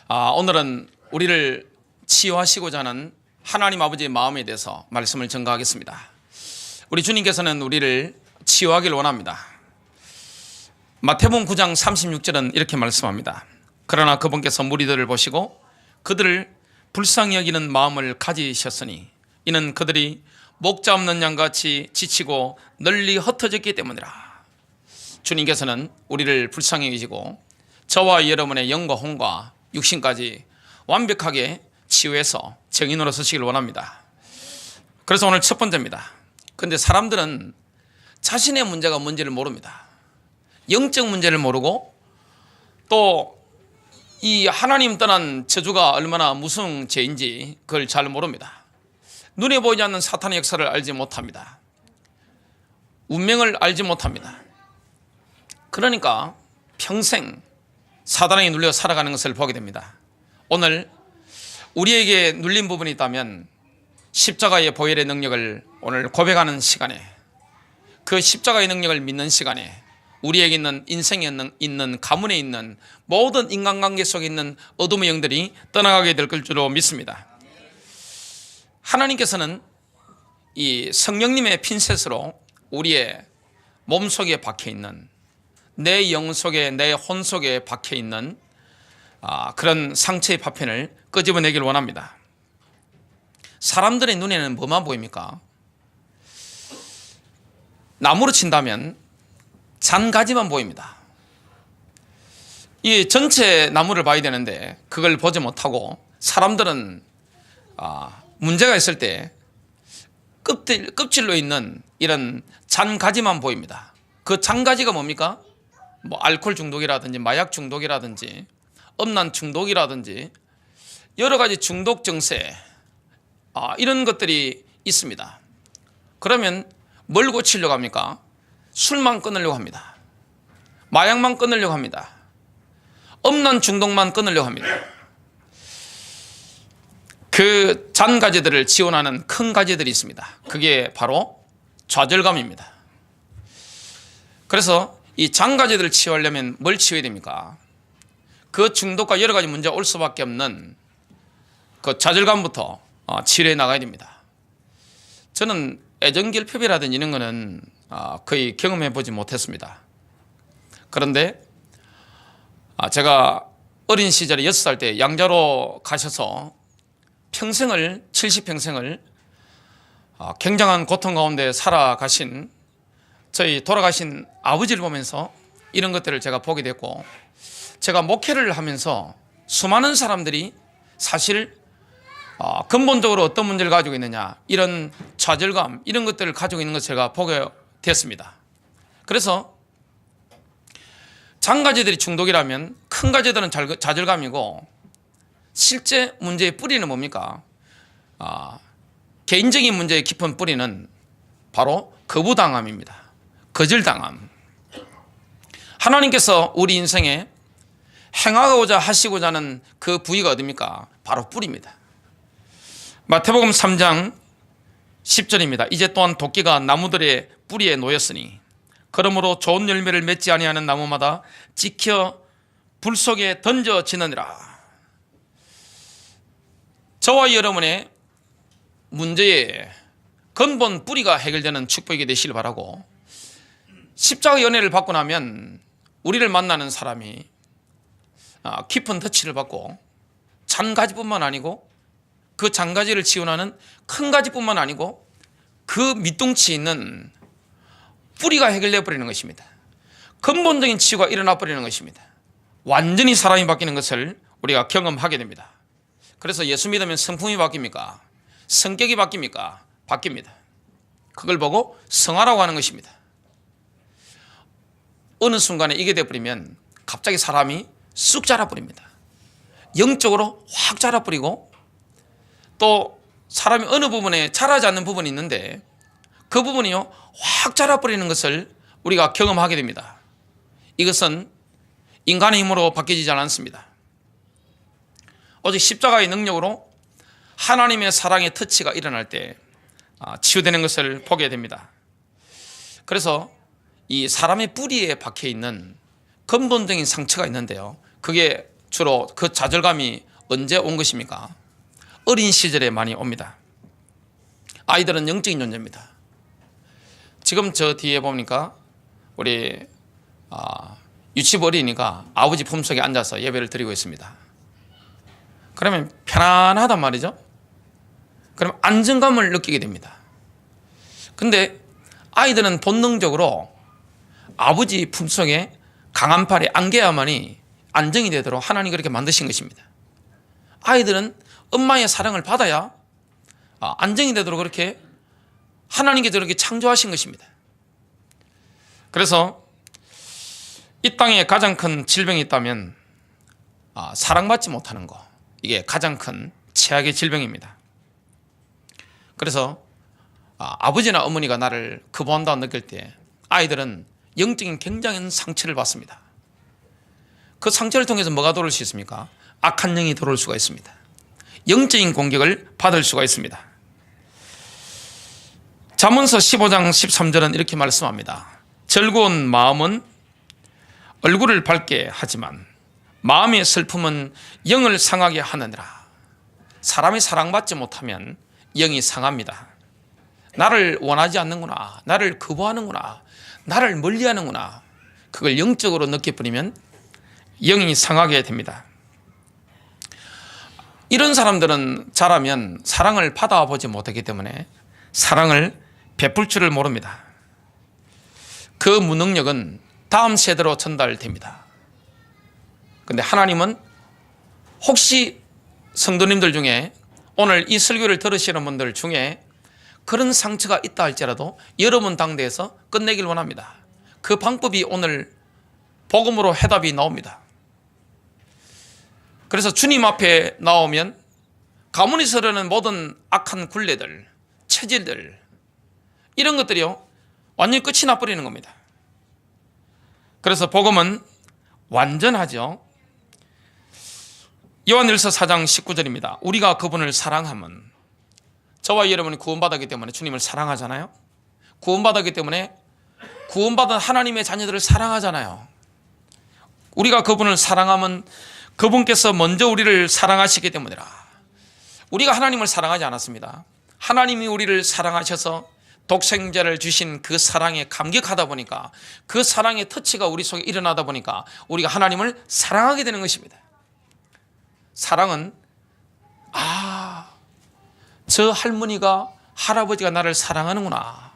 오늘은 우리를 치유하시고자 하는 하나님 아버지의 마음에 대해서 말씀을 전가하겠습니다. 우리 주님께서는 우리를 치유하길 원합니다. 마태복음 9장 36절은 이렇게 말씀합니다. 그러나 그분께서 무리들을 보시고 그들을 불쌍히 여기는 마음을 가지셨으니 이는 그들이 목자 없는 양같이 지치고 널리 흩어졌기 때문이라. 주님께서는 우리를 불쌍히 여기시고 저와 여러분의 영과 혼과 육신까지 완벽하게 치유해서 정인으로 서시길 원합니다. 그래서 오늘 첫 번째입니다. 그런데 사람들은 자신의 문제가 뭔지를 모릅니다. 영적 문제를 모르고 또 이 하나님 떠난 저주가 얼마나 무서운 죄인지 그걸 잘 모릅니다. 눈에 보이지 않는 사탄의 역사를 알지 못합니다. 운명을 알지 못합니다. 그러니까 평생 사단에게 눌려 살아가는 것을 보게 됩니다. 오늘 우리에게 눌린 부분이 있다면 십자가의 보혈의 능력을 오늘 고백하는 시간에, 그 십자가의 능력을 믿는 시간에 우리에게 있는 인생에 있는 가문에 있는 모든 인간관계 속에 있는 어둠의 영들이 떠나가게 될 줄로 믿습니다. 하나님께서는 이 성령님의 핀셋으로 우리의 몸속에 박혀있는, 내 영 속에, 내 혼 속에 박혀있는 그런 상처의 파편을 끄집어내길 원합니다. 사람들의 눈에는 뭐만 보입니까? 나무로 친다면 잔가지만 보입니다. 이 전체 나무를 봐야 되는데 그걸 보지 못하고 사람들은 문제가 있을 때 껍질로 있는 이런 잔가지만 보입니다. 그 잔가지가 뭡니까? 뭐 알코올 중독이라든지 마약 중독이라든지 음란 중독이라든지 여러 가지 중독 증세, 이런 것들이 있습니다. 그러면 뭘 고치려고 합니까? 술만 끊으려고 합니다. 마약만 끊으려고 합니다. 음란 중독만 끊으려고 합니다. 그 잔가지들을 지원하는 큰 가지들이 있습니다. 그게 바로 좌절감입니다. 그래서 이 잔가지들을 치유하려면 뭘 치유해야 됩니까? 그 중독과 여러 가지 문제가 올 수밖에 없는 그 좌절감부터 치료해 나가야 됩니다. 저는 애정결핍이라든지 이런 거는 거의 경험해 보지 못했습니다. 그런데 제가 어린 시절에 6살 때 양자로 가셔서 평생을 70평생을 굉장한 고통 가운데 살아가신 저희 돌아가신 아버지를 보면서 이런 것들을 제가 보게 됐고, 제가 목회를 하면서 수많은 사람들이 사실 근본적으로 어떤 문제를 가지고 있느냐, 이런 좌절감, 이런 것들을 가지고 있는 것을 제가 보게 됐습니다. 그래서 잔가지들이 중독이라면 큰 가지들은 좌절감이고, 실제 문제의 뿌리는 뭡니까? 개인적인 문제의 깊은 뿌리는 바로 거부당함입니다. 거절당함. 하나님께서 우리 인생에 행하고자 하시고자 하는 그 부위가 어디입니까? 바로 뿌리입니다. 마태복음 3장 10절입니다. 이제 또한 도끼가 나무들의 뿌리에 놓였으니 그러므로 좋은 열매를 맺지 아니하는 나무마다 찍혀 불 속에 던져지느니라. 저와 여러분의 문제의 근본 뿌리가 해결되는 축복이 되시길 바라고, 십자가 연애를 받고 나면 우리를 만나는 사람이 깊은 터치를 받고 잔가지뿐만 아니고 그 잔가지를 지원하는 큰 가지뿐만 아니고 그 밑둥치 있는 뿌리가 해결되어 버리는 것입니다. 근본적인 치유가 일어나 버리는 것입니다. 완전히 사람이 바뀌는 것을 우리가 경험하게 됩니다. 그래서 예수 믿으면 성품이 바뀝니까? 성격이 바뀝니까? 바뀝니다. 그걸 보고 성화라고 하는 것입니다. 어느 순간에 이게 되어버리면 갑자기 사람이 쑥 자라버립니다. 영적으로 확 자라버리고, 또 사람이 어느 부분에 자라지 않는 부분이 있는데 그 부분이요 확 자라버리는 것을 우리가 경험하게 됩니다. 이것은 인간의 힘으로 바뀌지 않습니다. 오직 십자가의 능력으로 하나님의 사랑의 터치가 일어날 때 치유되는 것을 보게 됩니다. 그래서 이 사람의 뿌리에 박혀있는 근본적인 상처가 있는데요, 그게 주로 그 좌절감이 언제 온 것입니까? 어린 시절에 많이 옵니다. 아이들은 영적인 존재입니다. 지금 저 뒤에 보니까 우리 유치부 어린이가 아버지 품속에 앉아서 예배를 드리고 있습니다. 그러면 편안하단 말이죠. 그럼 안정감을 느끼게 됩니다. 근데 아이들은 본능적으로 아버지 품속에 강한 팔에 안겨야만이 안정이 되도록 하나님이 그렇게 만드신 것입니다. 아이들은 엄마의 사랑을 받아야 안정이 되도록 그렇게 하나님께서 그렇게 창조하신 것입니다. 그래서 이 땅에 가장 큰 질병이 있다면 사랑받지 못하는 거, 이게 가장 큰 최악의 질병입니다. 그래서 아버지나 어머니가 나를 거부한다 느낄 때 아이들은 영적인 굉장한 상처를 받습니다. 그 상처를 통해서 뭐가 들어올 수 있습니까? 악한 영이 들어올 수가 있습니다. 영적인 공격을 받을 수가 있습니다. 잠언서 15장 13절은 이렇게 말씀합니다. 즐거운 마음은 얼굴을 밝게 하지만 마음의 슬픔은 영을 상하게 하느니라. 사람이 사랑받지 못하면 영이 상합니다. 나를 원하지 않는구나, 나를 거부하는구나, 나를 멀리하는구나, 그걸 영적으로 느껴버리면 영이 상하게 됩니다. 이런 사람들은 자라면 사랑을 받아보지 못하기 때문에 사랑을 베풀 줄을 모릅니다. 그 무능력은 다음 세대로 전달됩니다. 그런데 하나님은 혹시 성도님들 중에 오늘 이 설교를 들으시는 분들 중에 그런 상처가 있다 할지라도 여러분 당대에서 끝내길 원합니다. 그 방법이 오늘 복음으로 해답이 나옵니다. 그래서 주님 앞에 나오면 가문에서 흐르는 모든 악한 굴레들, 체질들, 이런 것들이요 완전히 끝이 나버리는 겁니다. 그래서 복음은 완전하죠. 요한일서 4장 19절입니다. 우리가 그분을 사랑하면, 저와 여러분이 구원받았기 때문에 주님을 사랑하잖아요. 구원받았기 때문에 구원받은 하나님의 자녀들을 사랑하잖아요. 우리가 그분을 사랑하면 그분께서 먼저 우리를 사랑하시기 때문이라. 우리가 하나님을 사랑하지 않았습니다. 하나님이 우리를 사랑하셔서 독생자를 주신 그 사랑에 감격하다 보니까, 그 사랑의 터치가 우리 속에 일어나다 보니까 우리가 하나님을 사랑하게 되는 것입니다. 사랑은 저 할머니가, 할아버지가 나를 사랑하는구나,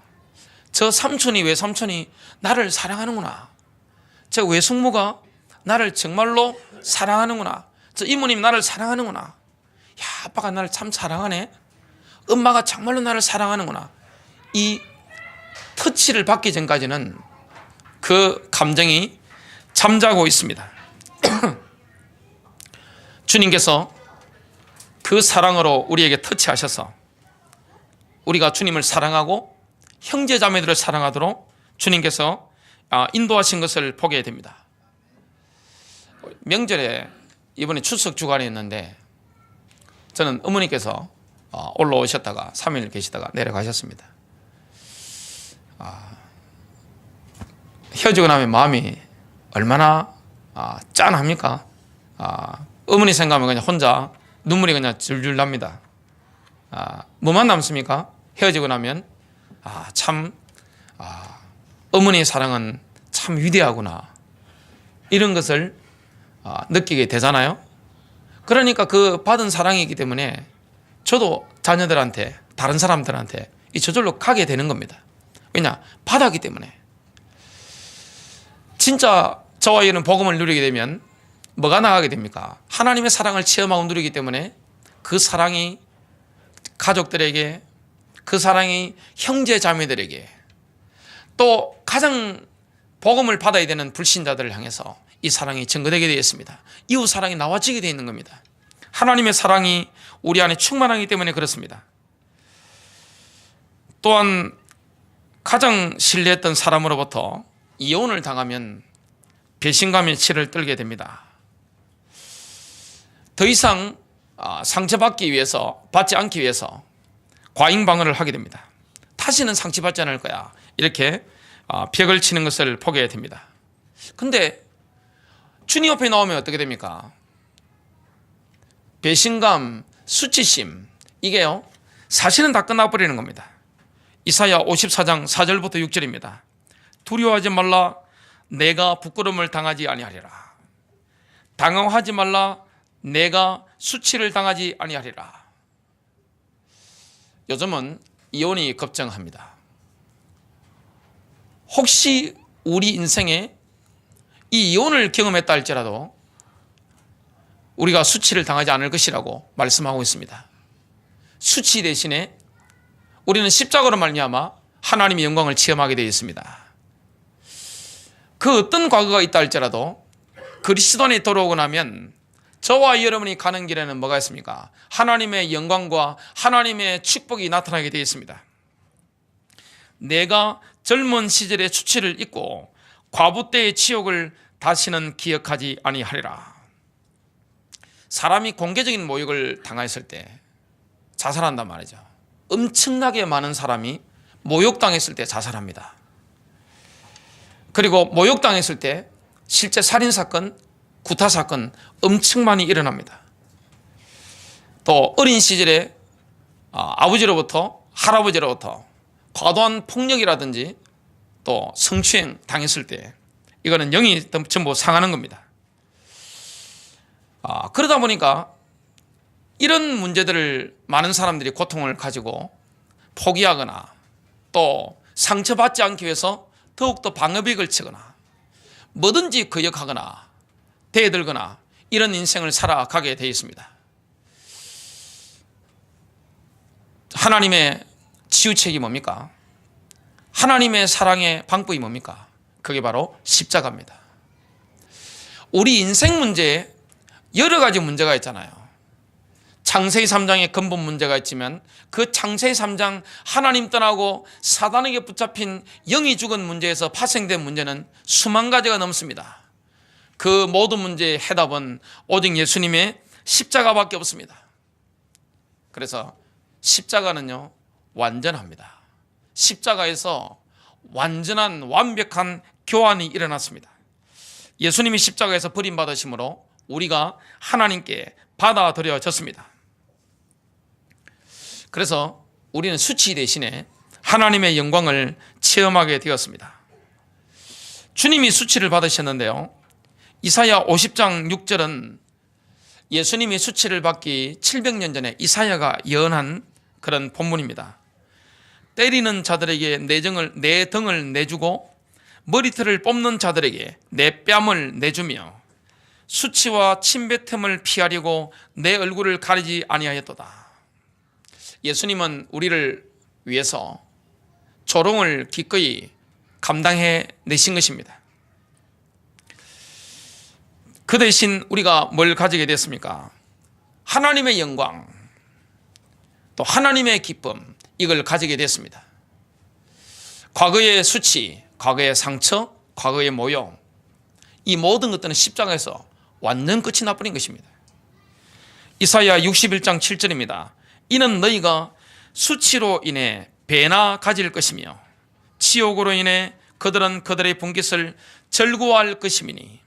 저 삼촌이, 외삼촌이 나를 사랑하는구나, 저 외숙모가 나를 정말로 사랑하는구나, 저 이모님 나를 사랑하는구나, 야, 아빠가 나를 참 사랑하네, 엄마가 정말로 나를 사랑하는구나. 이 터치를 받기 전까지는 그 감정이 잠자고 있습니다. 주님께서 그 사랑으로 우리에게 터치하셔서 우리가 주님을 사랑하고 형제 자매들을 사랑하도록 주님께서 인도하신 것을 보게 됩니다. 명절에 이번에 추석 주간이었는데 저는 어머니께서 올라오셨다가 3일 계시다가 내려가셨습니다. 헤어지고 나면 마음이 얼마나 짠합니까? 어머니 생각하면 그냥 혼자 눈물이 그냥 줄줄 납니다. 뭐만 남습니까? 헤어지고 나면 참 어머니의 사랑은 참 위대하구나, 이런 것을 느끼게 되잖아요. 그러니까 그 받은 사랑이기 때문에 저도 자녀들한테, 다른 사람들한테 저절로 가게 되는 겁니다. 왜냐? 받았기 때문에. 진짜 저와 얘는 복음을 누리게 되면 뭐가 나가게 됩니까? 하나님의 사랑을 체험하고 누리기 때문에 그 사랑이 가족들에게, 그 사랑이 형제 자매들에게, 또 가장 복음을 받아야 되는 불신자들을 향해서 이 사랑이 증거되게 되어 있습니다. 이웃 사랑이 나와지게 되어 있는 겁니다. 하나님의 사랑이 우리 안에 충만하기 때문에 그렇습니다. 또한 가장 신뢰했던 사람으로부터 이혼을 당하면 배신감의 치를 떨게 됩니다. 더 이상 상처받지 않기 위해서 과잉방어를 하게 됩니다. 다시는 상처받지 않을 거야, 이렇게 벽을 치는 것을 보게 됩니다. 근데 주님 옆에 나오면 어떻게 됩니까? 배신감, 수치심, 이게요 사실은 다 끝나버리는 겁니다. 이사야 54장 4절부터 6절입니다. 두려워하지 말라, 내가 부끄러움을 당하지 아니하리라. 당황하지 말라, 내가 수치를 당하지 아니하리라. 요즘은 이혼이 급증합니다. 혹시 우리 인생에 이 이혼을 경험했다 할지라도 우리가 수치를 당하지 않을 것이라고 말씀하고 있습니다. 수치 대신에 우리는 십자가로 말미암아 하나님의 영광을 체험하게 되어 있습니다. 그 어떤 과거가 있다 할지라도 그리스도 안에 들어오고 나면 저와 여러분이 가는 길에는 뭐가 있습니까? 하나님의 영광과 하나님의 축복이 나타나게 되어 있습니다. 내가 젊은 시절의 수치를 잊고 과부 때의 치욕을 다시는 기억하지 아니하리라. 사람이 공개적인 모욕을 당했을 때 자살한단 말이죠. 엄청나게 많은 사람이 모욕당했을 때 자살합니다. 그리고 모욕당했을 때 실제 살인사건, 구타사건 엄청 많이 일어납니다. 또 어린 시절에 아버지로부터 할아버지로부터 과도한 폭력이라든지 또 성추행 당했을 때 이거는 영이 전부 상하는 겁니다. 그러다 보니까 이런 문제들을 많은 사람들이 고통을 가지고 포기하거나 또 상처받지 않기 위해서 더욱더 방어벽을 치거나 뭐든지 거역하거나 대들거나 이런 인생을 살아가게 되어 있습니다. 하나님의 치유책이 뭡니까? 하나님의 사랑의 방법이 뭡니까? 그게 바로 십자가입니다. 우리 인생 문제에 여러 가지 문제가 있잖아요. 창세기 3장에 근본 문제가 있지만 그 창세기 3장 하나님 떠나고 사단에게 붙잡힌 영이 죽은 문제에서 파생된 문제는 수만 가지가 넘습니다. 그 모든 문제의 해답은 오직 예수님의 십자가밖에 없습니다. 그래서 십자가는요 완전합니다. 십자가에서 완전한 완벽한 교환이 일어났습니다. 예수님이 십자가에서 버림받으심으로 우리가 하나님께 받아들여졌습니다. 그래서 우리는 수치 대신에 하나님의 영광을 체험하게 되었습니다. 주님이 수치를 받으셨는데요, 이사야 50장 6절은 예수님이 수치를 받기 700년 전에 이사야가 예언한 그런 본문입니다. 때리는 자들에게 내 등을 내주고 머리털을 뽑는 자들에게 내 뺨을 내주며 수치와 침뱉음을 피하려고 내 얼굴을 가리지 아니하였도다. 예수님은 우리를 위해서 조롱을 기꺼이 감당해 내신 것입니다. 그 대신 우리가 뭘 가지게 됐습니까? 하나님의 영광, 또 하나님의 기쁨, 이걸 가지게 됐습니다. 과거의 수치, 과거의 상처, 과거의 모욕, 이 모든 것들은 십자가에서 완전 끝이 나버린 것입니다. 이사야 61장 7절입니다. 이는 너희가 수치로 인해 배나 가질 것이며 치욕으로 인해 그들은 그들의 분깃을 절구할 것이니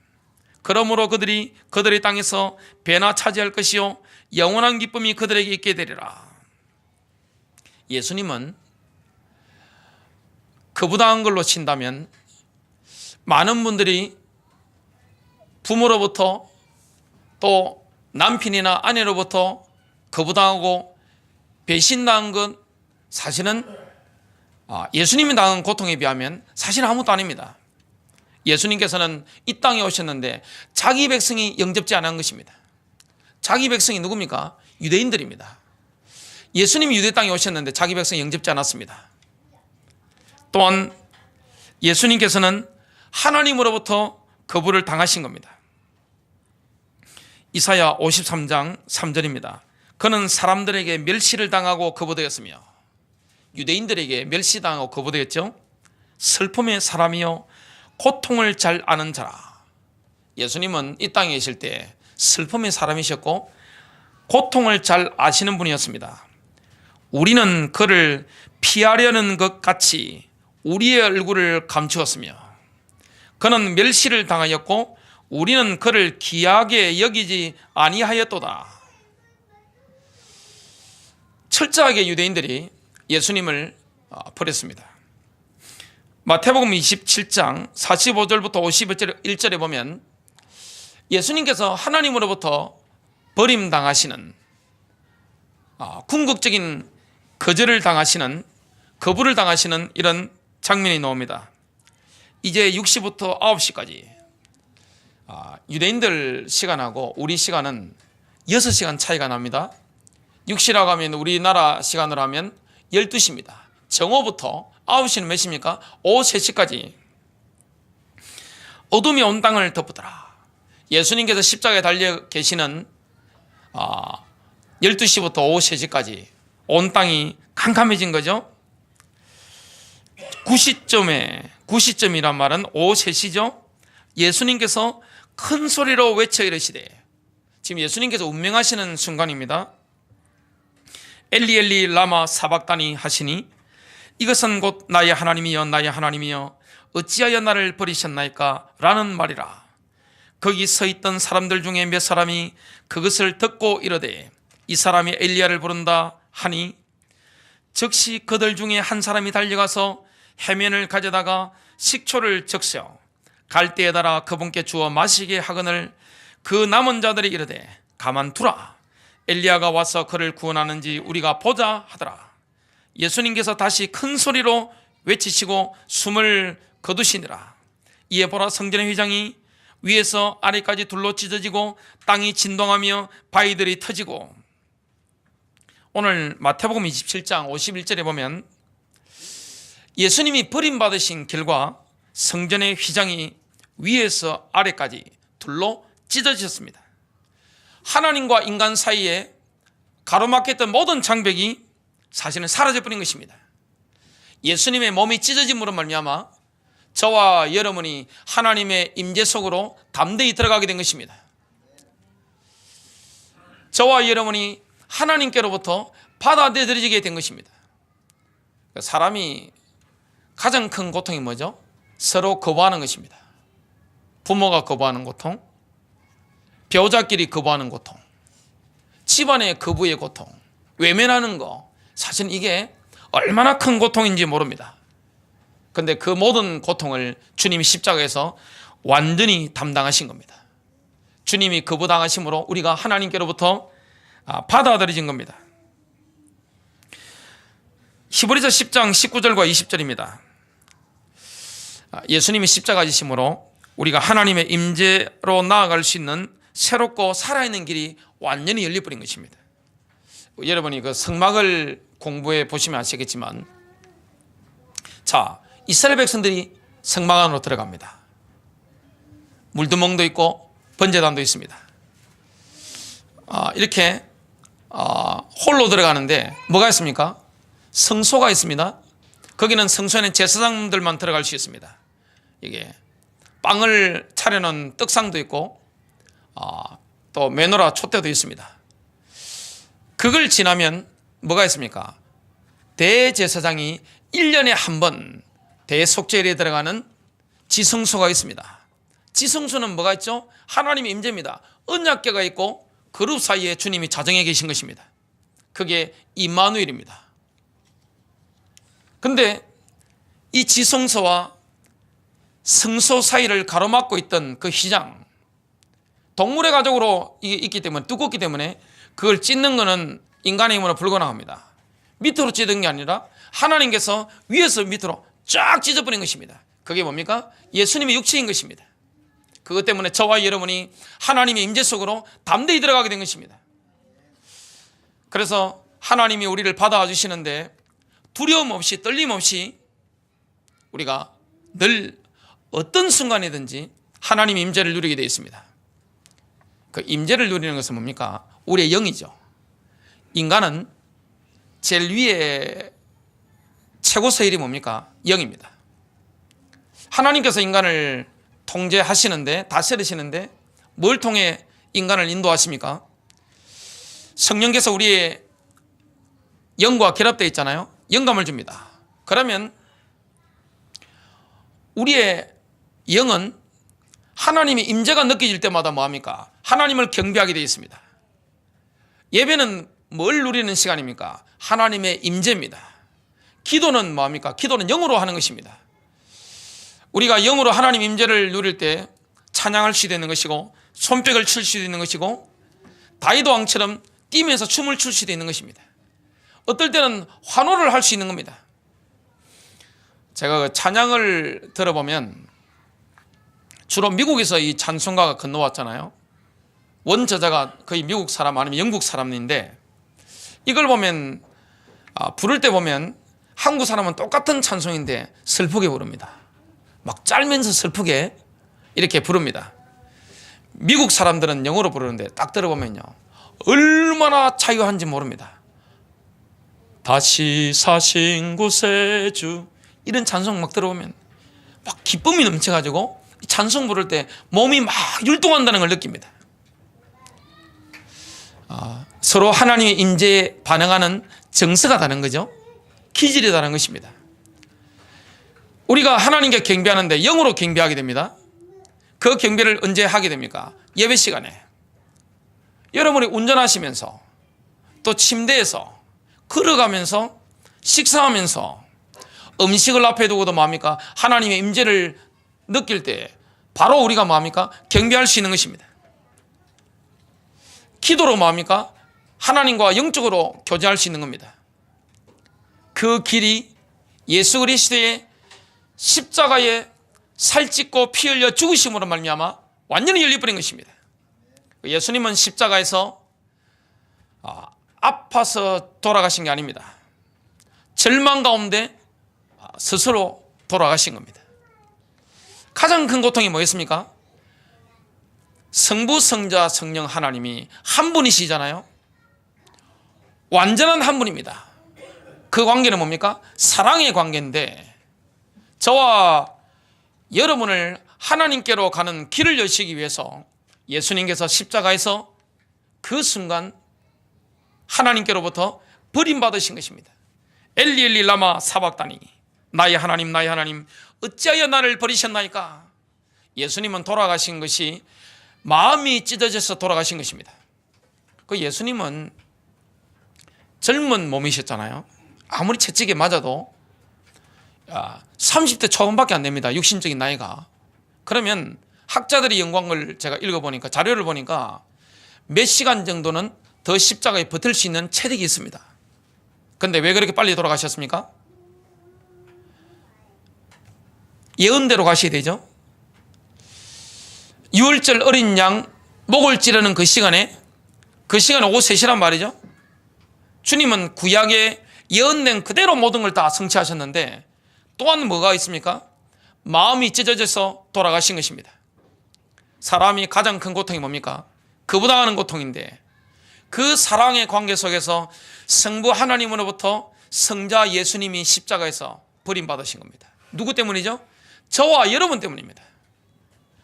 그러므로 그들이 그들의 땅에서 배나 차지할 것이요 영원한 기쁨이 그들에게 있게 되리라. 예수님은 거부당한 걸로 친다면 많은 분들이 부모로부터 또 남편이나 아내로부터 거부당하고 배신당한 건 사실은 예수님이 당한 고통에 비하면 사실 아무것도 아닙니다. 예수님께서는 이 땅에 오셨는데 자기 백성이 영접지 않은 것입니다. 자기 백성이 누굽니까? 유대인들입니다. 예수님이 유대 땅에 오셨는데 자기 백성이 영접지 않았습니다. 또한 예수님께서는 하나님으로부터 거부를 당하신 겁니다. 이사야 53장 3절입니다. 그는 사람들에게 멸시를 당하고 거부되었으며 유대인들에게 멸시당하고 거부되었죠. 슬픔의 사람이요 고통을 잘 아는 자라. 예수님은 이 땅에 계실 때 슬픔의 사람이셨고 고통을 잘 아시는 분이었습니다. 우리는 그를 피하려는 것 같이 우리의 얼굴을 감추었으며 그는 멸시를 당하였고 우리는 그를 귀하게 여기지 아니하였도다. 철저하게 유대인들이 예수님을 버렸습니다. 마태복음 27장 45절부터 51절에 보면 예수님께서 하나님으로부터 버림당하시는, 궁극적인 거절을 당하시는, 거부를 당하시는 이런 장면이 나옵니다. 이제 6시부터 9시까지 유대인들 시간하고 우리 시간은 6시간 차이가 납니다. 6시라고 하면 우리나라 시간으로 하면 12시입니다. 정오부터 9시는 몇 시입니까? 오후 3시까지 어둠이 온 땅을 덮으더라. 예수님께서 십자가에 달려 계시는 12시부터 오후 3시까지 온 땅이 캄캄해진 거죠. 9시점이란 말은 오후 3시죠. 예수님께서 큰 소리로 외쳐 이르시되, 지금 예수님께서 운명하시는 순간입니다. 엘리 엘리 라마 사박다니 하시니 이것은 곧 나의 하나님이여 나의 하나님이여 어찌하여 나를 버리셨나이까 라는 말이라. 거기 서 있던 사람들 중에 몇 사람이 그것을 듣고 이르되 이 사람이 엘리야를 부른다 하니, 즉시 그들 중에 한 사람이 달려가서 해면을 가져다가 식초를 적셔 갈대에 달아 그분께 주어 마시게 하거늘 그 남은 자들이 이르되 가만두라, 엘리야가 와서 그를 구원하는지 우리가 보자 하더라. 예수님께서 다시 큰 소리로 외치시고 숨을 거두시니라. 이에 보라, 성전의 휘장이 위에서 아래까지 둘로 찢어지고 땅이 진동하며 바위들이 터지고. 오늘 마태복음 27장 51절에 보면 예수님이 버림받으신 결과 성전의 휘장이 위에서 아래까지 둘로 찢어졌습니다. 하나님과 인간 사이에 가로막혔던 모든 장벽이 사실은 사라져버린 것입니다. 예수님의 몸이 찢어짐으로 말미암아 저와 여러분이 하나님의 임재 속으로 담대히 들어가게 된 것입니다. 저와 여러분이 하나님께로부터 받아들여지게 된 것입니다. 사람이 가장 큰 고통이 뭐죠? 서로 거부하는 것입니다. 부모가 거부하는 고통, 배우자끼리 거부하는 고통, 집안의 거부의 고통, 외면하는 거, 사실 이게 얼마나 큰 고통인지 모릅니다. 그런데 그 모든 고통을 주님이 십자가에서 완전히 담당하신 겁니다. 주님이 거부당하심으로 우리가 하나님께로부터 받아들여진 겁니다. 히브리서 10장 19절과 20절입니다. 예수님이 십자가 지심으로 우리가 하나님의 임재로 나아갈 수 있는 새롭고 살아있는 길이 완전히 열려버린 것입니다. 여러분이 그 성막을 공부해 보시면 아시겠지만, 자, 이스라엘 백성들이 성막 안으로 들어갑니다. 물두멍도 있고 번제단도 있습니다. 이렇게 홀로 들어가는데 뭐가 있습니까? 성소가 있습니다. 거기는 성소에는 제사장들만 들어갈 수 있습니다. 이게 빵을 차려놓은 떡상도 있고 또 메노라 촛대도 있습니다. 그걸 지나면 뭐가 있습니까? 대제사장이 1년에 한 번 대속죄일에 들어가는 지성소가 있습니다. 지성소는 뭐가 있죠? 하나님의 임재입니다. 언약궤가 있고 그룹 사이에 주님이 자정해 계신 것입니다. 그게 임마누엘입니다. 그런데 이 지성소와 성소 사이를 가로막고 있던 그 휘장, 동물의 가죽으로 있기 때문에, 두껍기 때문에 그걸 찢는 것은 인간의 힘으로 불가능합니다. 밑으로 찢은 게 아니라 하나님께서 위에서 밑으로 쫙 찢어버린 것입니다. 그게 뭡니까? 예수님의 육체인 것입니다. 그것 때문에 저와 여러분이 하나님의 임재 속으로 담대히 들어가게 된 것입니다. 그래서 하나님이 우리를 받아주시는데 두려움 없이, 떨림 없이 우리가 늘 어떤 순간이든지 하나님의 임재를 누리게 되어 있습니다. 그 임재를 누리는 것은 뭡니까? 우리의 영이죠. 인간은 제일 위에 최고 서열이 뭡니까? 영입니다. 하나님께서 인간을 통제하시는데, 다스리시는데 뭘 통해 인간을 인도하십니까? 성령께서 우리의 영과 결합되어 있잖아요. 영감을 줍니다. 그러면 우리의 영은 하나님의 임재가 느껴질 때마다 뭐합니까? 하나님을 경배하게 되어 있습니다. 예배는 뭘 누리는 시간입니까? 하나님의 임재입니다. 기도는 뭐합니까? 기도는 영으로 하는 것입니다. 우리가 영으로 하나님 임재를 누릴 때 찬양할 수도 있는 것이고, 손뼉을 칠 수도 있는 것이고, 다윗 왕처럼 뛰면서 춤을 출 수도 있는 것입니다. 어떨 때는 환호를 할 수 있는 겁니다. 제가 그 찬양을 들어보면 주로 미국에서 이 찬송가가 건너왔잖아요. 원저자가 거의 미국 사람 아니면 영국 사람인데, 이걸 보면 부를 때 보면 한국 사람은 똑같은 찬송인데 슬프게 부릅니다. 막 짤면서 슬프게 이렇게 부릅니다. 미국 사람들은 영어로 부르는데 딱 들어보면요, 얼마나 자유한지 모릅니다. 다시 사신 곳에 주, 이런 찬송 막 들어보면 막 기쁨이 넘쳐가지고 찬송 부를 때 몸이 막 율동한다는 걸 느낍니다. 서로 하나님의 임재에 반응하는 정서가 다른 거죠. 기질이 다른 것입니다. 우리가 하나님께 경배하는데 영으로 경배하게 됩니다. 그 경배를 언제 하게 됩니까? 예배 시간에. 여러분이 운전하시면서, 또 침대에서, 걸어가면서, 식사하면서, 음식을 앞에 두고도 뭐합니까? 하나님의 임재를 느낄 때 바로 우리가 뭐합니까? 경배할 수 있는 것입니다. 기도로 뭐합니까? 하나님과 영적으로 교제할 수 있는 겁니다. 그 길이 예수 그리스도의 십자가에 살찢고 피 흘려 죽으심으로 말미암아 완전히 열려버린 것입니다. 예수님은 십자가에서 아파서 돌아가신 게 아닙니다. 절망 가운데 스스로 돌아가신 겁니다. 가장 큰 고통이 뭐였습니까? 성부, 성자, 성령 하나님이 한 분이시잖아요. 완전한 한 분입니다. 그 관계는 뭡니까? 사랑의 관계인데, 저와 여러분을 하나님께로 가는 길을 여시기 위해서 예수님께서 십자가에서 그 순간 하나님께로부터 버림받으신 것입니다. 엘리 엘리 라마 사박다니, 나의 하나님 나의 하나님 어찌하여 나를 버리셨나이까. 예수님은 돌아가신 것이 마음이 찢어져서 돌아가신 것입니다. 그 예수님은 젊은 몸이셨잖아요. 아무리 채찍에 맞아도 30대 초반밖에 안 됩니다. 육신적인 나이가. 그러면 학자들의 영광을 제가 읽어보니까, 자료를 보니까 몇 시간 정도는 더 십자가에 버틸 수 있는 체력이 있습니다. 그런데 왜 그렇게 빨리 돌아가셨습니까? 예언대로 가셔야 되죠. 유월절 어린 양 목을 찌르는 그 시간에 오후 3시란 말이죠. 주님은 구약에 예언된 그대로 모든 걸 다 성취하셨는데, 또한 뭐가 있습니까? 마음이 찢어져서 돌아가신 것입니다. 사람이 가장 큰 고통이 뭡니까? 거부당하는 고통인데, 그 사랑의 관계 속에서 성부 하나님으로부터 성자 예수님이 십자가에서 버림받으신 겁니다. 누구 때문이죠? 저와 여러분 때문입니다.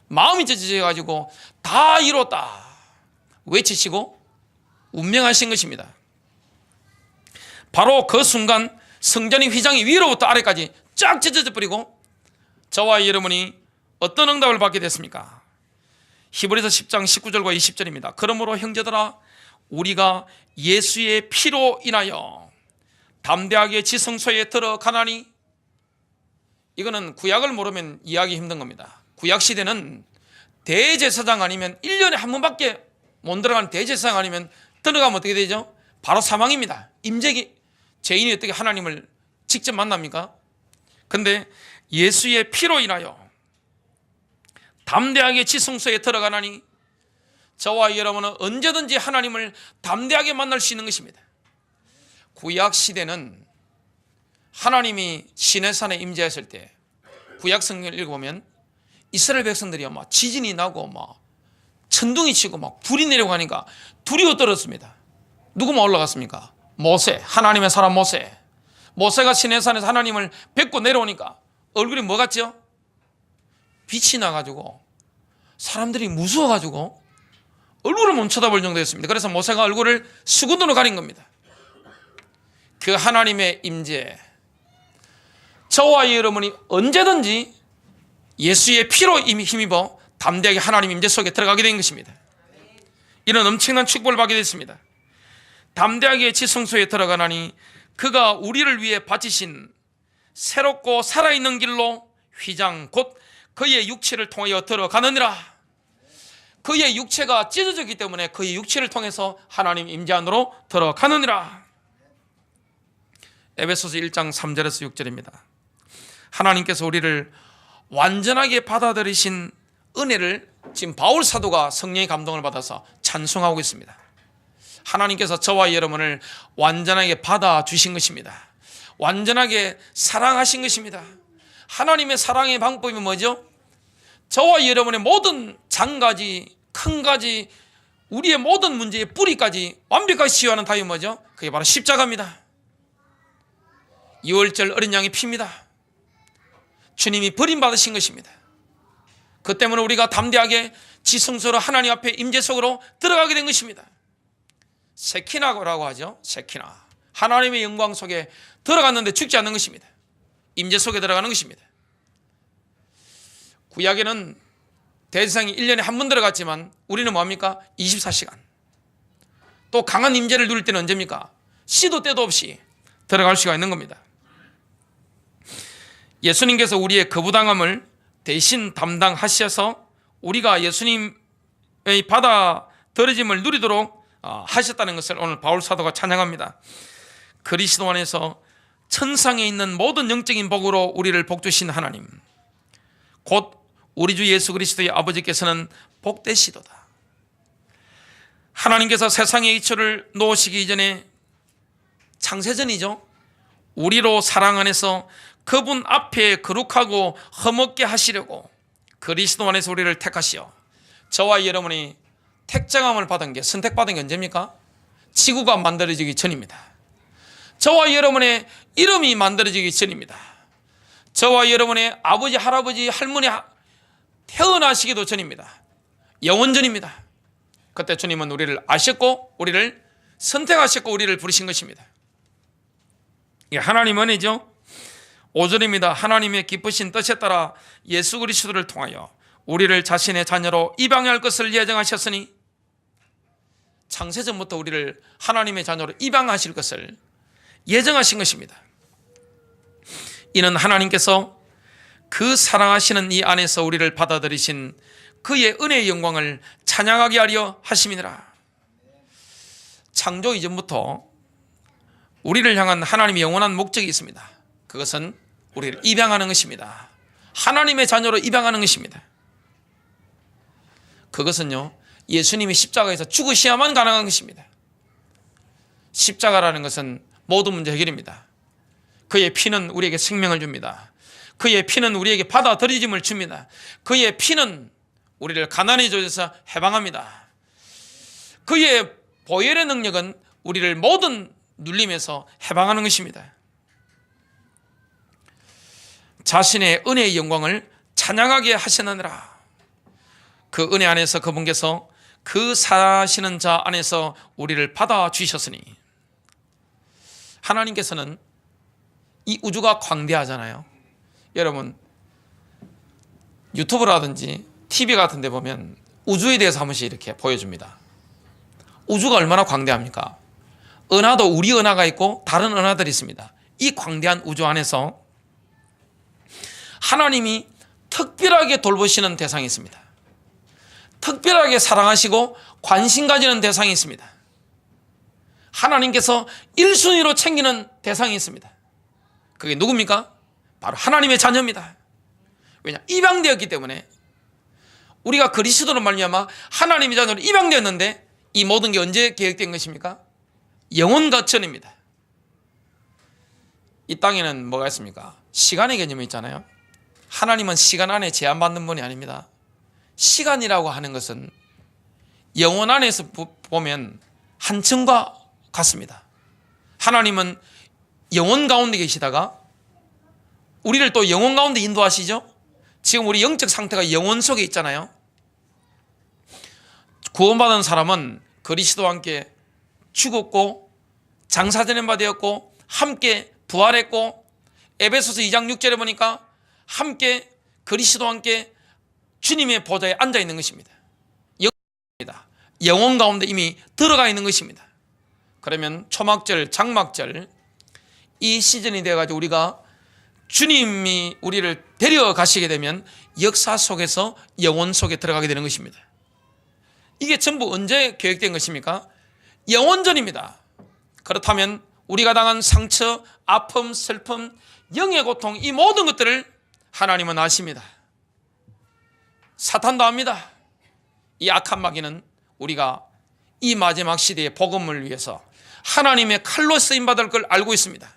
마음이 찢어져가지고 다 이뤘다 외치시고 운명하신 것입니다. 바로 그 순간 성전의 휘장이 위로부터 아래까지 쫙 찢어져 버리고 저와 여러분이 어떤 응답을 받게 됐습니까? 히브리서 10장 19절과 20절입니다. 그러므로 형제들아, 우리가 예수의 피로 인하여 담대하게 지성소에 들어가나니. 이거는 구약을 모르면 이해하기 힘든 겁니다. 구약 시대는 대제사장 아니면 1년에 한 번밖에 못 들어가는 대제사장 아니면 들어가면 어떻게 되죠? 바로 사망입니다. 임재기, 죄인이 어떻게 하나님을 직접 만납니까? 근데 예수의 피로 인하여 담대하게 지성소에 들어가나니, 저와 여러분은 언제든지 하나님을 담대하게 만날 수 있는 것입니다. 구약 시대는 하나님이 시내산에 임재했을 때, 구약 성경을 읽어보면 이스라엘 백성들이 막 지진이 나고 막 천둥이 치고 막 불이 내려가니까 두려워 떨었습니다. 누구만 올라갔습니까? 모세, 하나님의 사람 모세. 모세가 시내산에서 하나님을 뵙고 내려오니까 얼굴이 뭐 같죠? 빛이 나가지고 사람들이 무서워가지고 얼굴을 못 쳐다볼 정도였습니다. 그래서 모세가 얼굴을 수건으로 가린 겁니다. 그 하나님의 임재, 저와 여러분이 언제든지 예수의 피로 힘입어 담대하게 하나님 임재 속에 들어가게 된 것입니다. 이런 엄청난 축복을 받게 됐습니다. 담대하게 지성소에 들어가나니 그가 우리를 위해 바치신 새롭고 살아있는 길로 휘장 곧 그의 육체를 통하여 들어가느니라. 그의 육체가 찢어졌기 때문에 그의 육체를 통해서 하나님 임재 안으로 들어가느니라. 에베소서 1장 3절에서 6절입니다. 하나님께서 우리를 완전하게 받아들이신 은혜를 지금 바울 사도가 성령의 감동을 받아서 찬송하고 있습니다. 하나님께서 저와 여러분을 완전하게 받아주신 것입니다. 완전하게 사랑하신 것입니다. 하나님의 사랑의 방법이 뭐죠? 저와 여러분의 모든 장가지, 큰가지, 우리의 모든 문제의 뿌리까지 완벽하게 치유하는 답이 뭐죠? 그게 바로 십자가입니다. 6월절 어린 양의 피입니다. 주님이 버림받으신 것입니다. 그 때문에 우리가 담대하게 지성소로 하나님 앞에 임재 속으로 들어가게 된 것입니다. 세키나라고 하죠. 세키나. 하나님의 영광 속에 들어갔는데 죽지 않는 것입니다. 임재 속에 들어가는 것입니다. 구약에는 대제사장이 1년에 한 번 들어갔지만 우리는 뭐합니까? 24시간. 또 강한 임재를 누릴 때는 언제입니까? 시도 때도 없이 들어갈 수가 있는 겁니다. 예수님께서 우리의 거부당함을 대신 담당하셔서 우리가 예수님의 받아들여짐을 누리도록 하셨다는 것을 오늘 바울 사도가 찬양합니다. 그리스도 안에서 천상에 있는 모든 영적인 복으로 우리를 복주신 하나님, 곧 우리 주 예수 그리스도의 아버지께서는 복되시도다. 하나님께서 세상의 이초를 놓으시기 이전에 창세전이죠. 우리로 사랑 안에서 그분 앞에 거룩하고 흠없게 하시려고 그리스도 안에서 우리를 택하시어 저와 여러분이 택정함을 받은 게, 선택받은 게 언제입니까? 지구가 만들어지기 전입니다. 저와 여러분의 이름이 만들어지기 전입니다. 저와 여러분의 아버지, 할아버지, 할머니 태어나시기도 전입니다. 영원전입니다. 그때 주님은 우리를 아셨고 우리를 선택하셨고 우리를 부르신 것입니다. 이게 하나님 은혜죠. 5절입니다. 하나님의 기쁘신 뜻에 따라 예수 그리스도를 통하여 우리를 자신의 자녀로 입양할 것을 예정하셨으니, 창세전부터 우리를 하나님의 자녀로 입양하실 것을 예정하신 것입니다. 이는 하나님께서 그 사랑하시는 이 안에서 우리를 받아들이신 그의 은혜의 영광을 찬양하게 하려 하심이니라. 창조 이전부터 우리를 향한 하나님의 영원한 목적이 있습니다. 그것은 우리를 입양하는 것입니다. 하나님의 자녀로 입양하는 것입니다. 그것은요, 예수님이 십자가에서 죽으셔야만 가능한 것입니다. 십자가라는 것은 모든 문제 해결입니다. 그의 피는 우리에게 생명을 줍니다. 그의 피는 우리에게 받아들이짐을 줍니다. 그의 피는 우리를 가난의 조에서 해방합니다. 그의 보혈의 능력은 우리를 모든 눌림에서 해방하는 것입니다. 자신의 은혜의 영광을 찬양하게 하시느니라. 그 은혜 안에서 그분께서 그 사시는 자 안에서 우리를 받아주셨으니, 하나님께서는 이 우주가 광대하잖아요. 여러분 유튜브라든지 TV 같은 데 보면 우주에 대해서 한 번씩 이렇게 보여줍니다. 우주가 얼마나 광대합니까? 은하도 우리 은하가 있고 다른 은하들이 있습니다. 이 광대한 우주 안에서 하나님이 특별하게 돌보시는 대상이 있습니다. 특별하게 사랑하시고 관심 가지는 대상이 있습니다. 하나님께서 1순위로 챙기는 대상이 있습니다. 그게 누굽니까? 바로 하나님의 자녀입니다. 왜냐? 입양되었기 때문에. 우리가 그리스도로 말미암아 하나님의 자녀로 입양되었는데, 이 모든 게 언제 계획된 것입니까? 영원과 전입니다. 이 땅에는 뭐가 있습니까? 시간의 개념이 있잖아요. 하나님은 시간 안에 제한받는 분이 아닙니다. 시간이라고 하는 것은 영원 안에서 보면 한층과 같습니다. 하나님은 영원 가운데 계시다가 우리를 또 영원 가운데 인도하시죠. 지금 우리 영적 상태가 영원 속에 있잖아요. 구원받은 사람은 그리스도와 함께 죽었고 장사되는 바 되었고 함께 부활했고, 에베소서 2장 6절에 보니까 함께 그리스도와 함께 주님의 보좌에 앉아 있는 것입니다. 영원입니다. 영원 가운데 이미 들어가 있는 것입니다. 그러면 초막절, 장막절 이 시즌이 돼가지고 우리가 주님이 우리를 데려가시게 되면 역사 속에서 영원 속에 들어가게 되는 것입니다. 이게 전부 언제 계획된 것입니까? 영원전입니다. 그렇다면 우리가 당한 상처, 아픔, 슬픔, 영의 고통 이 모든 것들을 하나님은 아십니다. 사탄도 압니다. 이 악한 마귀는 우리가 이 마지막 시대의 복음을 위해서 하나님의 칼로 쓰임받을 걸 알고 있습니다.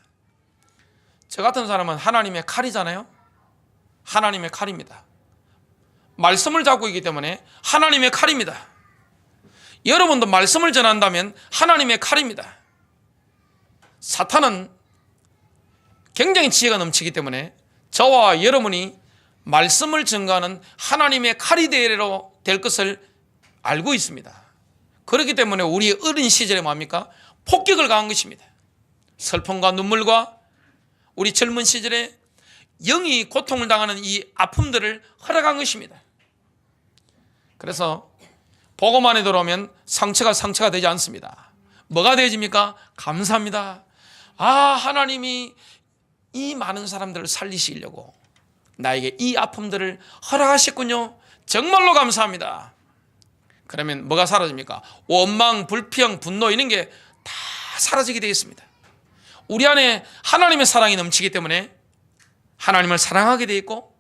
저 같은 사람은 하나님의 칼이잖아요. 하나님의 칼입니다. 말씀을 잡고 있기 때문에 하나님의 칼입니다. 여러분도 말씀을 전한다면 하나님의 칼입니다. 사탄은 굉장히 지혜가 넘치기 때문에 저와 여러분이 말씀을 전가하는 하나님의 칼이 될 것을 알고 있습니다. 그렇기 때문에 우리의 어린 시절에 뭡니까? 폭격을 가한 것입니다. 슬픔과 눈물과 우리 젊은 시절에 영이 고통을 당하는 이 아픔들을 허락한 것입니다. 그래서 복음 안에 들어오면 상처가 되지 않습니다. 뭐가 되어집니까? 감사합니다. 하나님이 이 많은 사람들을 살리시려고 나에게 이 아픔들을 허락하셨군요. 정말로 감사합니다. 그러면 뭐가 사라집니까? 원망, 불평, 분노 이런 게 다 사라지게 되어 있습니다. 우리 안에 하나님의 사랑이 넘치기 때문에 하나님을 사랑하게 되어 있고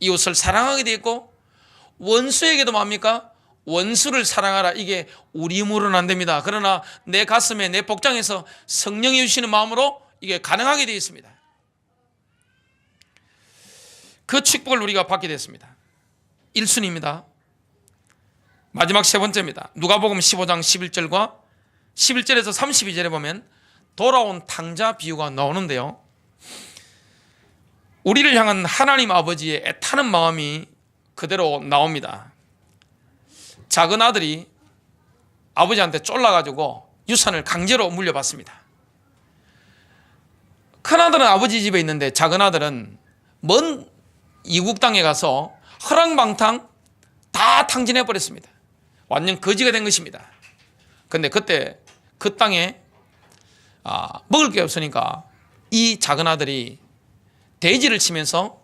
이웃을 사랑하게 되어 있고 원수에게도 뭡니까? 원수를 사랑하라. 이게 우리 힘으로는 안 됩니다. 그러나 내 가슴에 내 복장에서 성령이 주시는 마음으로 이게 가능하게 되어 있습니다. 그 축복을 우리가 받게 됐습니다. 1순위입니다. 마지막 세 번째입니다. 누가복음 15장 11절과 11절에서 32절에 보면 돌아온 탕자 비유가 나오는데요. 우리를 향한 하나님 아버지의 애타는 마음이 그대로 나옵니다. 작은 아들이 아버지한테 쫄라가지고 유산을 강제로 물려받습니다. 큰 아들은 아버지 집에 있는데 작은 아들은 먼 이국 땅에 가서 허랑방탕 다 탕진해버렸습니다. 완전 거지가 된 것입니다. 근데 그때 그 땅에 먹을 게 없으니까 이 작은 아들이 돼지를 치면서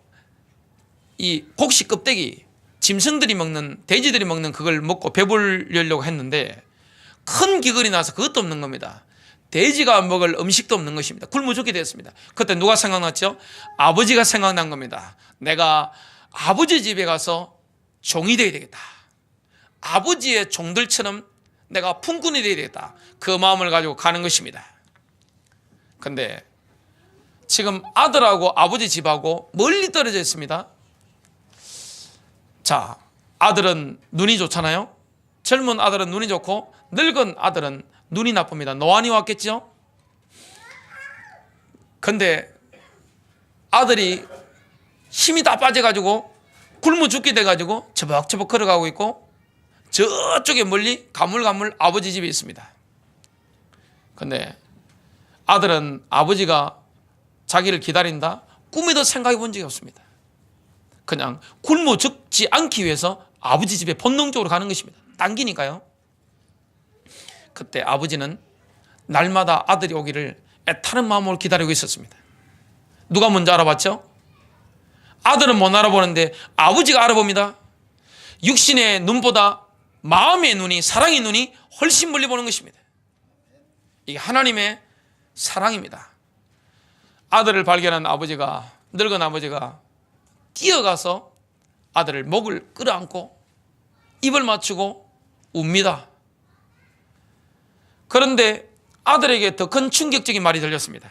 이 곡식 껍데기 짐승들이 먹는 돼지들이 먹는 그걸 먹고 배부르려고 했는데 큰 기근이 나서 그것도 없는 겁니다. 돼지가 먹을 음식도 없는 것입니다. 굶어 죽게 됐습니다. 그때 누가 생각났죠? 아버지가 생각난 겁니다. 내가 아버지 집에 가서 종이 되어야 되겠다. 아버지의 종들처럼 내가 품꾼이 되어야 되겠다. 그 마음을 가지고 가는 것입니다. 근데 지금 아들하고 아버지 집하고 멀리 떨어져 있습니다. 자, 아들은 눈이 좋잖아요. 젊은 아들은 눈이 좋고 늙은 아들은 눈이 나쁩니다. 노안이 왔겠죠. 근데 아들이 힘이 다 빠져가지고 굶어 죽게 돼가지고 처벅처벅 걸어가고 있고 저쪽에 멀리 가물가물 아버지 집에 있습니다. 근데 아들은 아버지가 자기를 기다린다 꿈에도 생각해 본 적이 없습니다. 그냥 굶어 죽지 않기 위해서 아버지 집에 본능적으로 가는 것입니다. 당기니까요. 그때 아버지는 날마다 아들이 오기를 애타는 마음으로 기다리고 있었습니다. 누가 먼저 알아봤죠? 아들은 못 알아보는데 아버지가 알아봅니다. 육신의 눈보다 마음의 눈이, 사랑의 눈이 훨씬 멀리 보는 것입니다. 이게 하나님의 사랑입니다. 아들을 발견한 아버지가, 늙은 아버지가 뛰어가서 아들을 목을 끌어안고 입을 맞추고 웁니다. 그런데 아들에게 더 큰 충격적인 말이 들렸습니다.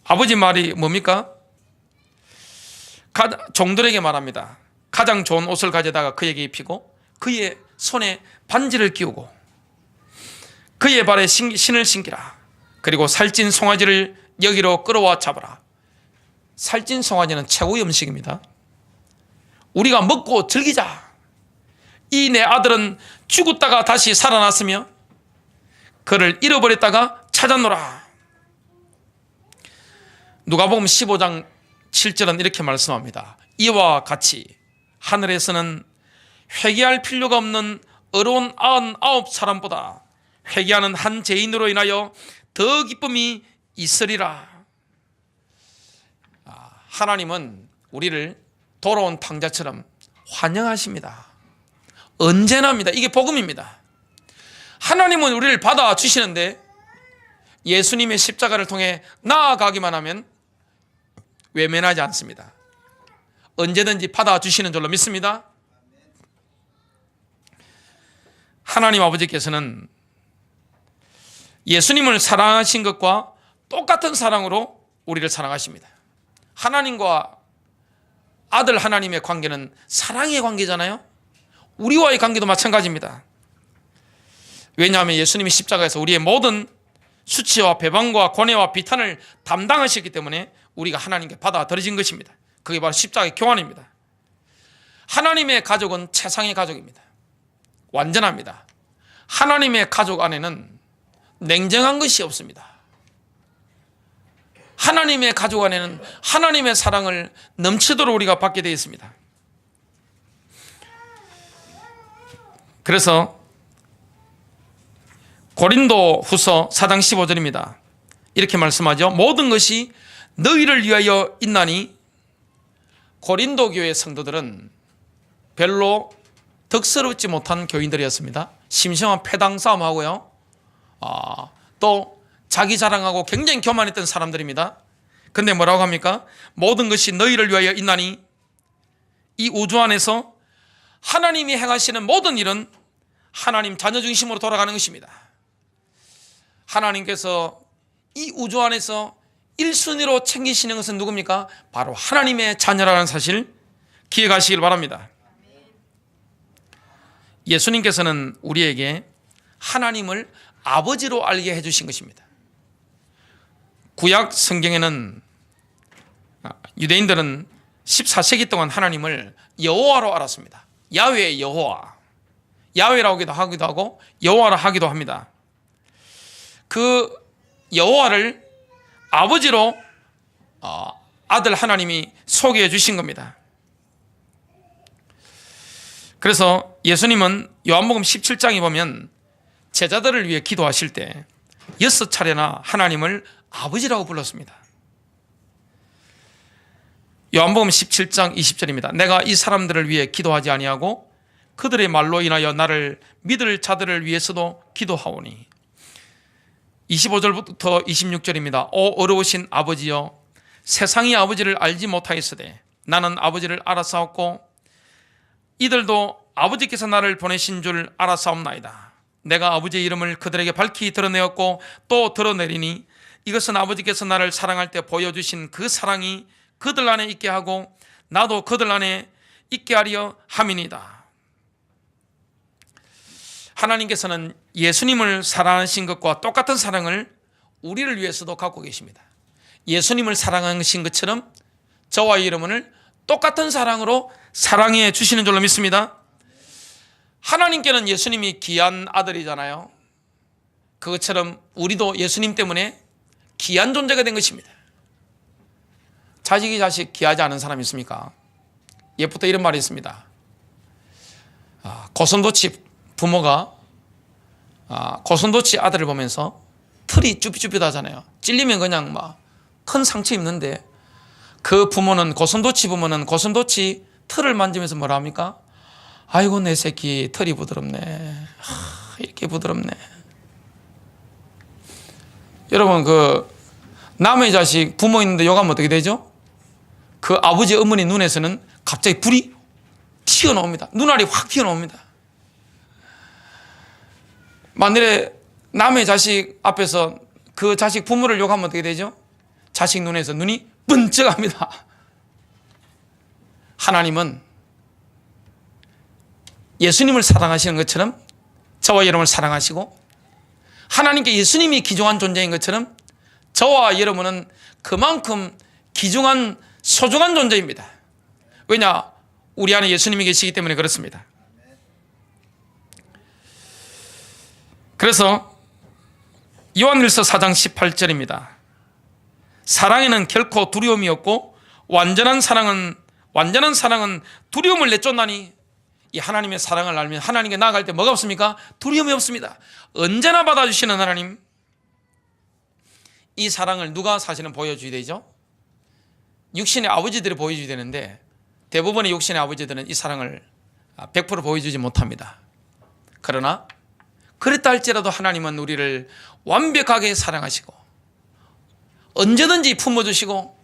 아버지 말이 뭡니까? 종들에게 말합니다. 가장 좋은 옷을 가져다가 그에게 입히고 그의 손에 반지를 끼우고 그의 발에 신을 신기라. 그리고 살찐 송아지를 여기로 끌어와 잡아라. 살찐 송아지는 최고의 음식입니다. 우리가 먹고 즐기자. 이 내 아들은 죽었다가 다시 살아났으며 그를 잃어버렸다가 찾아노라. 누가복음 15장 7절은 이렇게 말씀합니다. 이와 같이 하늘에서는 회개할 필요가 없는 어려운 99사람보다 회개하는 한 죄인으로 인하여 더 기쁨이 있으리라. 하나님은 우리를 돌아온 탕자처럼 환영하십니다. 언제나입니다. 이게 복음입니다. 하나님은 우리를 받아주시는데 예수님의 십자가를 통해 나아가기만 하면 외면하지 않습니다. 언제든지 받아주시는 줄로 믿습니다. 하나님 아버지께서는 예수님을 사랑하신 것과 똑같은 사랑으로 우리를 사랑하십니다. 하나님과 아들 하나님의 관계는 사랑의 관계잖아요. 우리와의 관계도 마찬가지입니다. 왜냐하면 예수님이 십자가에서 우리의 모든 수치와 배반과 고뇌와 비탄을 담당하셨기 때문에 우리가 하나님께 받아들여진 것입니다. 그게 바로 십자가의 교환입니다. 하나님의 가족은 최상의 가족입니다. 완전합니다. 하나님의 가족 안에는 냉정한 것이 없습니다. 하나님의 가족 안에는 하나님의 사랑을 넘치도록 우리가 받게 되어 있습니다. 그래서 고린도 후서 4장 15절입니다. 이렇게 말씀하죠. 모든 것이 너희를 위하여 있나니. 고린도 교회 성도들은 별로 덕스럽지 못한 교인들이었습니다. 심심한 패당 싸움하고요. 또 자기 자랑하고 굉장히 교만했던 사람들입니다. 근데 뭐라고 합니까? 모든 것이 너희를 위하여 있나니. 이 우주 안에서 하나님이 행하시는 모든 일은 하나님 자녀 중심으로 돌아가는 것입니다. 하나님께서 이 우주 안에서 1순위로 챙기시는 것은 누굽니까? 바로 하나님의 자녀라는 사실 기억하시길 바랍니다. 예수님께서는 우리에게 하나님을 아버지로 알게 해주신 것입니다. 구약 성경에는 유대인들은 14세기 동안 하나님을 여호와로 알았습니다. 야훼 여호와, 야훼라고 하기도 하고 여호와라 하기도 합니다. 그 여호와를 아버지로 아들 하나님이 소개해 주신 겁니다. 그래서 예수님은 요한복음 17장에 보면 제자들을 위해 기도하실 때 6차례나 하나님을 아버지라고 불렀습니다. 요한복음 17장 20절입니다. 내가 이 사람들을 위해 기도하지 아니하고 그들의 말로 인하여 나를 믿을 자들을 위해서도 기도하오니. 25절부터 26절입니다. 오 어려우신 아버지여, 세상이 아버지를 알지 못하였으되 나는 아버지를 알아사옵고 이들도 아버지께서 나를 보내신 줄 알아사옵나이다. 내가 아버지의 이름을 그들에게 밝히 드러내었고 또 드러내리니 이것은 아버지께서 나를 사랑할 때 보여주신 그 사랑이 그들 안에 있게 하고 나도 그들 안에 있게 하려 함이니이다. 하나님께서는 예수님을 사랑하신 것과 똑같은 사랑을 우리를 위해서도 갖고 계십니다. 예수님을 사랑하신 것처럼 저와 여러분을 똑같은 사랑으로 사랑해 주시는 줄로 믿습니다. 하나님께는 예수님이 귀한 아들이잖아요. 그것처럼 우리도 예수님 때문에 귀한 존재가 된 것입니다. 자식이 자식 귀하지 않은 사람이 있습니까? 옛부터 이런 말이 있습니다. 고슴도치 부모가 고슴도치 아들을 보면서 털이 쭈삣쭈삣하잖아요. 찔리면 그냥 막 큰 상처 입는데 그 부모는 고슴도치 털을 만지면서 뭐라 합니까? 아이고 내 새끼 털이 부드럽네. 이렇게 부드럽네. 여러분 그 남의 자식 부모 있는데 욕하면 어떻게 되죠? 그 아버지 어머니 눈에서는 갑자기 불이 튀어나옵니다. 눈알이 확 튀어나옵니다. 만일에 남의 자식 앞에서 그 자식 부모를 욕하면 어떻게 되죠? 자식 눈에서 눈이 번쩍합니다. 하나님은 예수님을 사랑하시는 것처럼 저와 여러분을 사랑하시고 하나님께 예수님이 귀중한 존재인 것처럼 저와 여러분은 그만큼 귀중한 소중한 존재입니다. 왜냐? 우리 안에 예수님이 계시기 때문에 그렇습니다. 그래서 요한일서 4장 18절입니다. 사랑에는 결코 두려움이 없고 완전한 사랑은 두려움을 내쫓나니. 이 하나님의 사랑을 알면 하나님께 나아갈 때 뭐가 없습니까? 두려움이 없습니다. 언제나 받아주시는 하나님, 이 사랑을 누가 사실은 보여줘야 되죠? 육신의 아버지들이 보여줘야 되는데 대부분의 육신의 아버지들은 이 사랑을 100% 보여주지 못합니다. 그러나 그랬다 할지라도 하나님은 우리를 완벽하게 사랑하시고 언제든지 품어주시고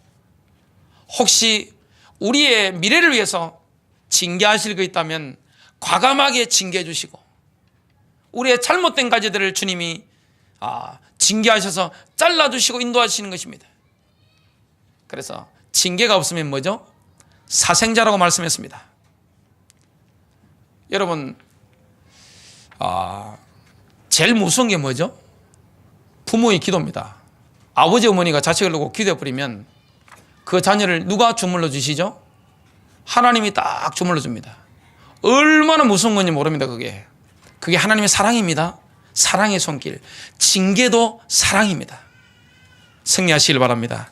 혹시 우리의 미래를 위해서 징계하실 거 있다면 과감하게 징계해 주시고 우리의 잘못된 가지들을 주님이 징계하셔서 잘라주시고 인도하시는 것입니다. 그래서 징계가 없으면 뭐죠? 사생자라고 말씀했습니다. 여러분, 제일 무서운 게 뭐죠? 부모의 기도입니다. 아버지 어머니가 자식을 두고 기도해버리면 그 자녀를 누가 주물러 주시죠? 하나님이 딱 주물러 줍니다. 얼마나 무서운 건지 모릅니다. 그게 하나님의 사랑입니다. 사랑의 손길. 징계도 사랑입니다. 승리하시길 바랍니다.